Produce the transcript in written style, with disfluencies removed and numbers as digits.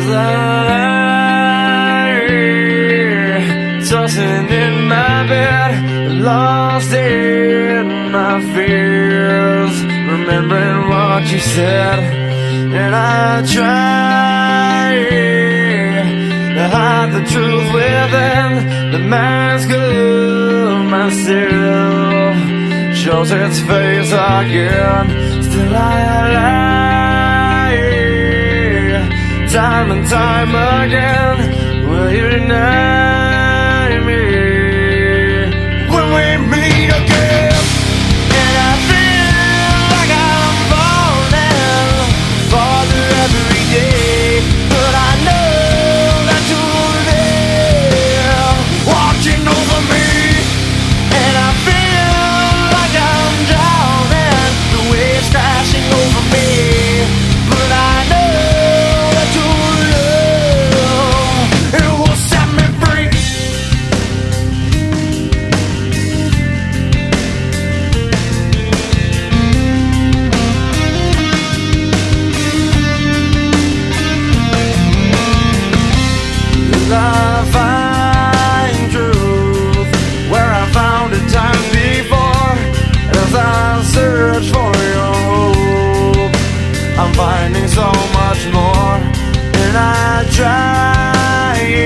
lie, tossing in my bed, lost in my fears, remembering what you said. And I try to hide the truth within the mask of myself, shows its face again. Still I lie, time and time again. Will you deny